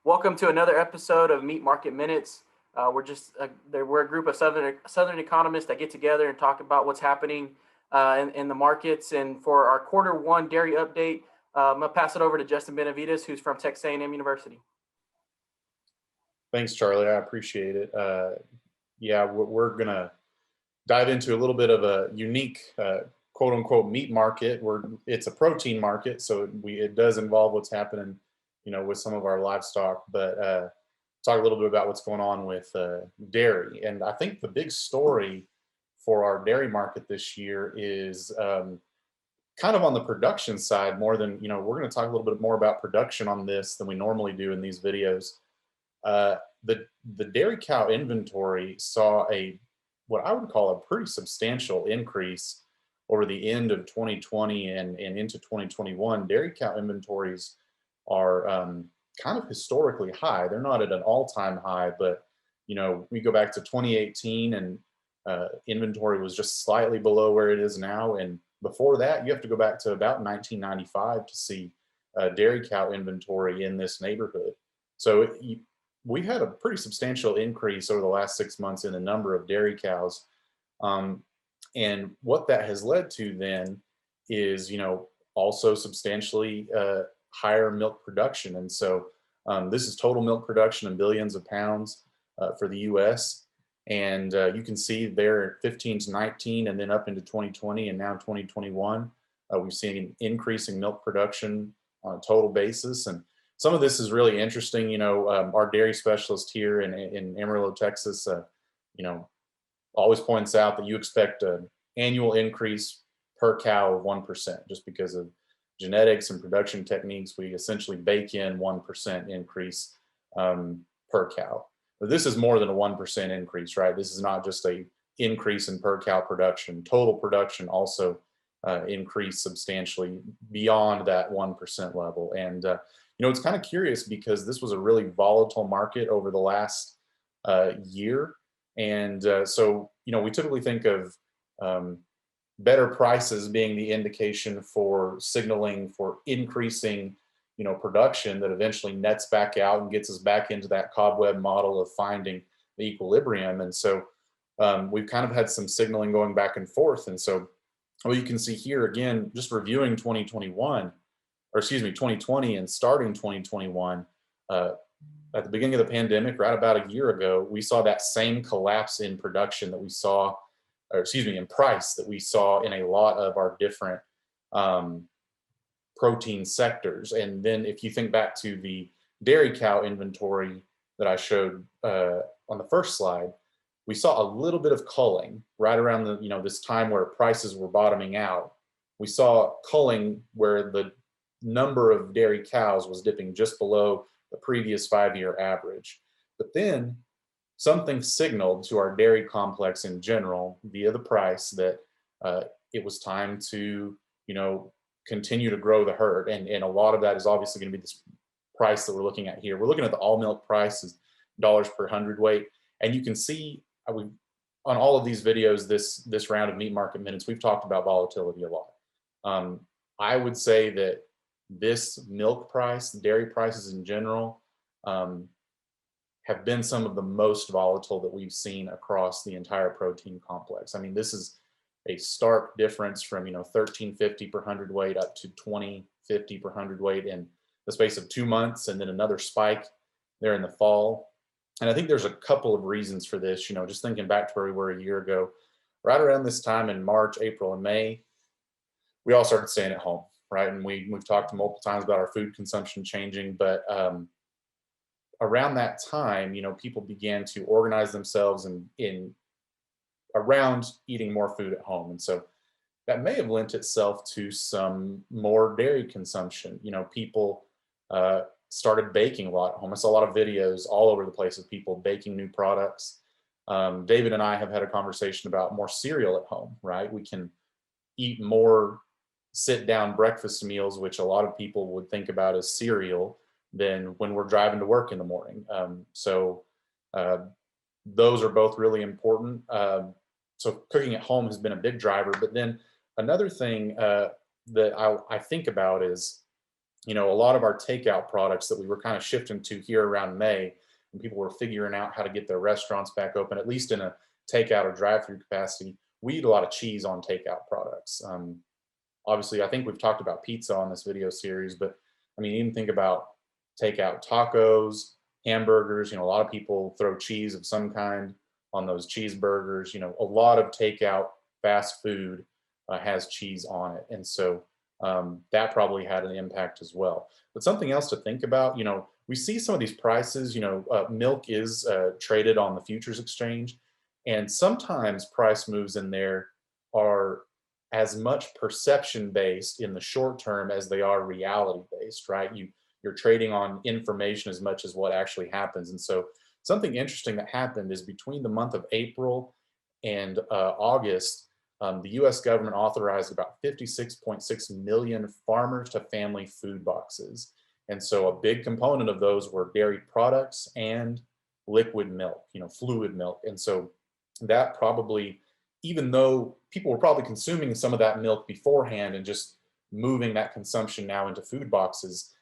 Welcome to another episode of Meat Market Minutes. We're a group of Southern economists that get together and talk about what's happening in the markets. And for our quarter 1 dairy update, I'm gonna pass it over to Justin Benavidez, who's from Texas A&M University. Thanks, Charlie. I appreciate it. Yeah, we're going to dive into a little bit of a unique quote unquote meat market where it's a protein market. So it does involve what's happening, with some of our livestock, but talk a little bit about what's going on with dairy. And I think the big story for our dairy market this year is kind of on the production side more than, we're going to talk a little bit more about production on this than we normally do in these videos. The dairy cow inventory saw what I would call a pretty substantial increase over the end of 2020 and into 2021. Dairy cow inventories are kind of historically high. They're not at an all-time high, but we go back to 2018 and inventory was just slightly below where it is now. And before that, you have to go back to about 1995 to see dairy cow inventory in this neighborhood. So we had a pretty substantial increase over the last 6 months in the number of dairy cows. And what that has led to then is, also substantially higher milk production. And so this is total milk production in billions of pounds for the US. And you can see there 15 to 19 and then up into 2020 and now 2021, we've seen an increasing milk production on a total basis. And some of this is really interesting. Our dairy specialist here in Amarillo, Texas, always points out that you expect an annual increase per cow of 1%, just because of genetics and production techniques. We essentially bake in 1% increase per cow. But this is more than a 1% increase, right? This is not just a increase in per cow production. Total production also increased substantially beyond that 1% level. And it's kind of curious because this was a really volatile market over the last year. And so, we typically think of better prices being the indication for signaling for increasing, production that eventually nets back out and gets us back into that cobweb model of finding the equilibrium. And so we've kind of had some signaling going back and forth. And so what you can see here, again, just reviewing 2020 and starting 2021, at the beginning of the pandemic, right about a year ago, we saw that same collapse in production that we saw, in price that we saw in a lot of our different protein sectors. And then if you think back to the dairy cow inventory that I showed on the first slide, we saw a little bit of culling right around this time where prices were bottoming out. We saw culling where the number of dairy cows was dipping just below the previous 5-year average. But then something signaled to our dairy complex in general via the price that it was time to, continue to grow the herd. And a lot of that is obviously going to be this price that we're looking at here. We're looking at the all milk price is dollars per hundredweight. And you can see on all of these videos, this round of Meat Market Minutes, we've talked about volatility a lot. I would say that this milk price, the dairy prices in general, have been some of the most volatile that we've seen across the entire protein complex. I mean, this is a stark difference from, $13.50 per hundredweight up to $20.50 per hundredweight in the space of 2 months, and then another spike there in the fall. And I think there's a couple of reasons for this. Just thinking back to where we were a year ago, right around this time in March, April, and May, we all started staying at home, right? And we've talked multiple times about our food consumption changing, but around that time, people began to organize themselves in around eating more food at home. And so that may have lent itself to some more dairy consumption. People started baking a lot at home. I saw a lot of videos all over the place of people baking new products. David and I have had a conversation about more cereal at home, right? We can eat more sit-down breakfast meals, which a lot of people would think about as cereal, than when we're driving to work in the morning. So those are both really important. So cooking at home has been a big driver. But then another thing that I think about is you know, a lot of our takeout products that we were kind of shifting to here around May, and people were figuring out how to get their restaurants back open, at least in a takeout or drive-through capacity. We eat a lot of cheese on takeout products. Obviously, I think we've talked about pizza on this video series, but I mean, even think about takeout tacos, hamburgers. You know, a lot of people throw cheese of some kind on those cheeseburgers. You know, a lot of takeout fast food has cheese on it. And so that probably had an impact as well. But something else to think about, you know, we see some of these prices, you know, milk is traded on the futures exchange. And sometimes price moves in there are as much perception based in the short term as they are reality based, right? You're trading on information as much as what actually happens. And so something interesting that happened is between the month of April and August, the US government authorized about 56.6 million farmers to family food boxes. And so a big component of those were dairy products and liquid milk, you know, fluid milk. And so that probably, even though people were probably consuming some of that milk beforehand and just moving that consumption now into food boxes,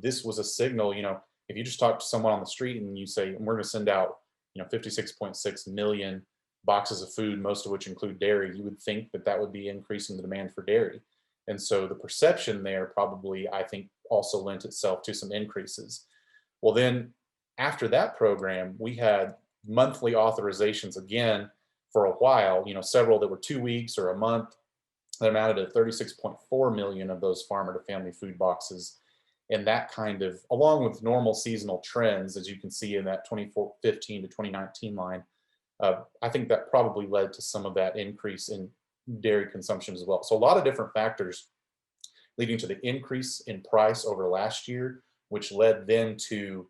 this was a signal. You know, if you just talk to someone on the street and you say, we're going to send out, you know, 56.6 million boxes of food, most of which include dairy, you would think that that would be increasing the demand for dairy. And so the perception there probably, I think, also lent itself to some increases. Well, then after that program, we had monthly authorizations again for a while, you know, several that were 2 weeks or a month that amounted to 36.4 million of those farmer to family food boxes. And that kind of, along with normal seasonal trends, as you can see in that 2015 to 2019 line, I think that probably led to some of that increase in dairy consumption as well. So a lot of different factors leading to the increase in price over last year, which led then to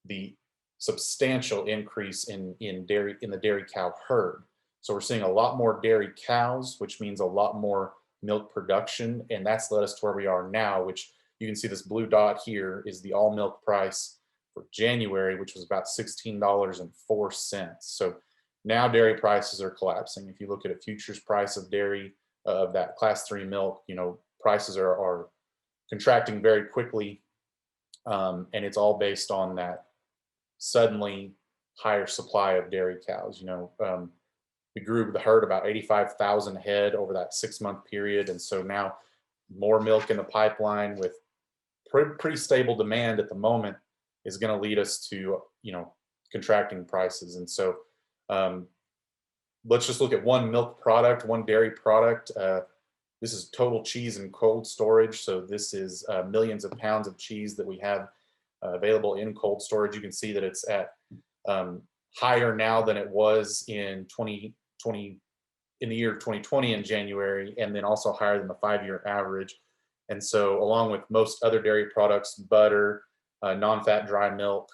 the substantial increase in dairy in the dairy cow herd. So we're seeing a lot more dairy cows, which means a lot more milk production, and that's led us to where we are now, which you can see this blue dot here is the all milk price for January, which was about $16.04. So now dairy prices are collapsing. If you look at a futures price of dairy, of that class 3 milk, you know, prices are contracting very quickly. And it's all based on that suddenly higher supply of dairy cows. You know, we grew the herd about 85,000 head over that 6-month period. And so now more milk in the pipeline with pretty stable demand at the moment is going to lead us to, you know, contracting prices. And so let's just look at one milk product, one dairy product. This is total cheese and cold storage. So this is millions of pounds of cheese that we have available in cold storage. You can see that it's at higher now than it was in 2020, in the year 2020 in January, and then also higher than the 5-year average. And so along with most other dairy products, butter, non-fat dry milk,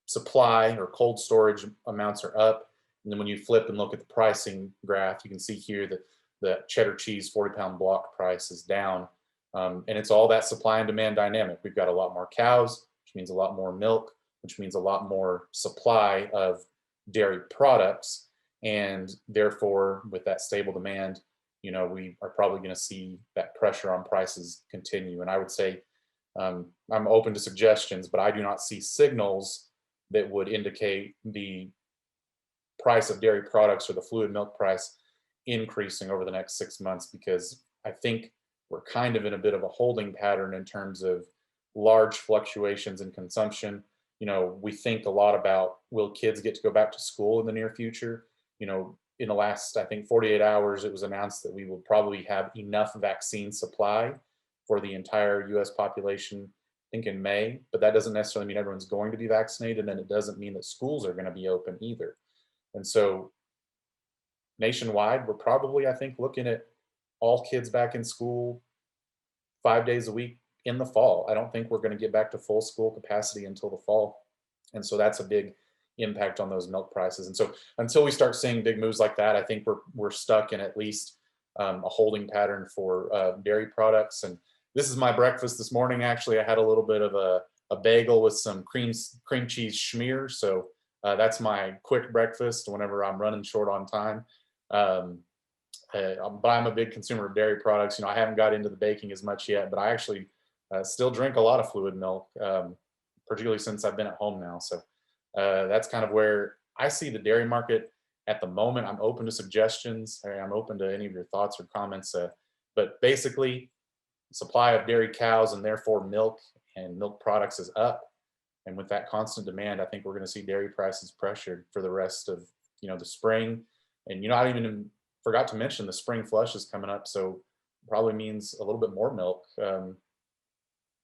supply or cold storage amounts are up. And then when you flip and look at the pricing graph, you can see here that the cheddar cheese 40-pound block price is down. And it's all that supply and demand dynamic. We've got a lot more cows, which means a lot more milk, which means a lot more supply of dairy products. And therefore, with that stable demand, you know, we are probably going to see that pressure on prices continue. And I would say I'm open to suggestions, but I do not see signals that would indicate the price of dairy products or the fluid milk price increasing over the next 6 months, because I think we're kind of in a bit of a holding pattern in terms of large fluctuations in consumption. You know, we think a lot about, will kids get to go back to school in the near future? You know, in the last, I think, 48 hours, it was announced that we will probably have enough vaccine supply for the entire US population, I think in May, but that doesn't necessarily mean everyone's going to be vaccinated, and it doesn't mean that schools are going to be open either. And so nationwide, we're probably, I think, looking at all kids back in school 5 days a week in the fall. I don't think we're going to get back to full school capacity until the fall. And so that's a big impact on those milk prices. And so until we start seeing big moves like that, I think we're stuck in at least a holding pattern for dairy products. And this is my breakfast this morning. Actually, I had a little bit of a bagel with some cream cheese schmear. So that's my quick breakfast whenever I'm running short on time. but I'm a big consumer of dairy products. I haven't got into the baking as much yet, but I actually still drink a lot of fluid milk, particularly since I've been at home now. So that's kind of where I see the dairy market at the moment. I'm open to suggestions. I'm open to any of your thoughts or comments. But basically, supply of dairy cows and therefore milk and milk products is up. And with that constant demand, I think we're going to see dairy prices pressured for the rest of the spring. And I even forgot to mention the spring flush is coming up, so probably means a little bit more milk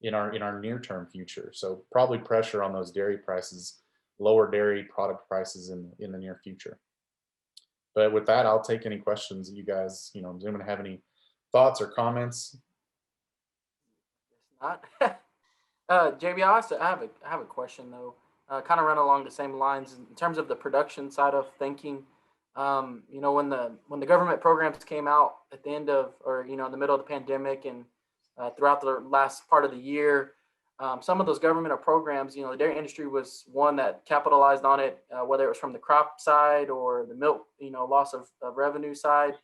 in our near term future. So probably pressure on those dairy prices, lower dairy product prices in the near future. But with that, I'll take any questions that you guys, does anyone have any thoughts or comments? Not. JB, I have a question though. Kind of run along the same lines in terms of the production side of thinking. When the government programs came out at the end of, or in the middle of the pandemic and throughout the last part of the year, some of those governmental programs, the dairy industry was one that capitalized on it, whether it was from the crop side or the milk, loss of revenue side.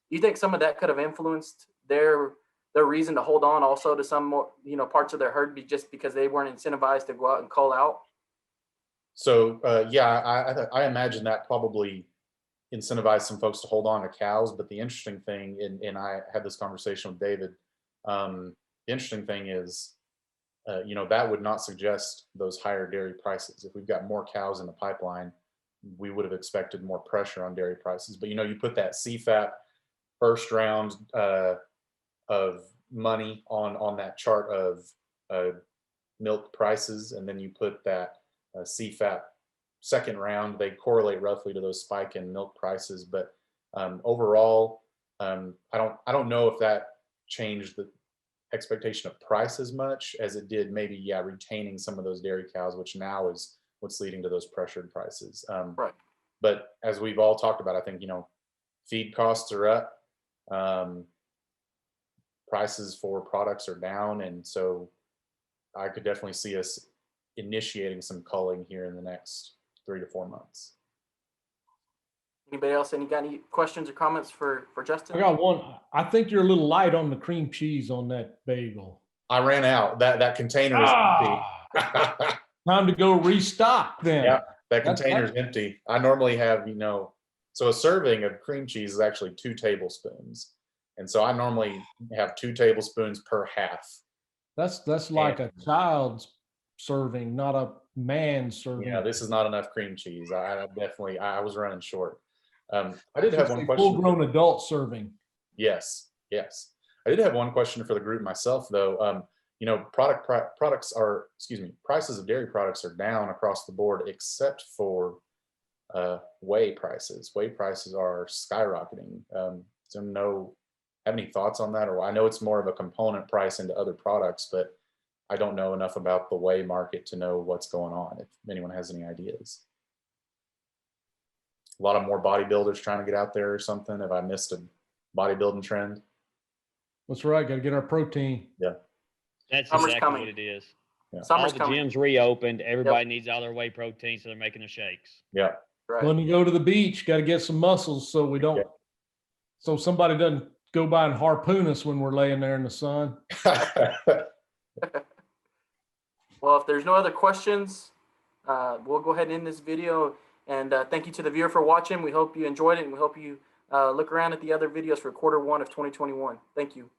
Do you think some of that could have influenced their reason to hold on also to some more, parts of their herd just because they weren't incentivized to go out and cull out? So I imagine that probably incentivized some folks to hold on to cows. But the interesting thing, and I had this conversation with David, the interesting thing is, that would not suggest those higher dairy prices. If we've got more cows in the pipeline, we would have expected more pressure on dairy prices. But you put that CFAP first round of money on that chart of milk prices, and then you put that CFAP second round, they correlate roughly to those spike in milk prices. But overall, I don't know if that changed the expectation of price as much as it did maybe retaining some of those dairy cows, which now is what's leading to those pressured prices. Right. But as we've all talked about, I think feed costs are up, prices for products are down, and so I could definitely see us initiating some culling here in the next 3 to 4 months. Anybody else? Got any questions or comments for Justin? I got one. I think you're a little light on the cream cheese on that bagel. I ran out. That container is empty. Time to go restock then. Yeah, that container is empty. I normally have, so a serving of cream cheese is actually 2 tablespoons. And so I normally have 2 tablespoons per half. That's like a child's serving, not a man's serving. Yeah, this is not enough cream cheese. I was running short. I did have one question. Full-grown adult serving. Yes. I did have one question for the group myself, though. Prices of dairy products are down across the board, except for whey prices. Whey prices are skyrocketing. So have any thoughts on that? Or I know it's more of a component price into other products, but I don't know enough about the whey market to know what's going on, if anyone has any ideas. A lot of more bodybuilders trying to get out there or something. Have I missed a bodybuilding trend? That's right. Got to get our protein. Yeah. That's Summer's exactly coming. what it is. Yeah. All the gyms reopened. Everybody needs all their whey protein, so they're making their shakes. Yeah. Right. When you go to the beach, got to get some muscles so we don't. Yeah. So somebody doesn't go by and harpoon us when we're laying there in the sun. Well, if there's no other questions, we'll go ahead and end this video. And thank you to the viewer for watching. We hope you enjoyed it, and we hope you look around at the other videos for Q1 of 2021. Thank you.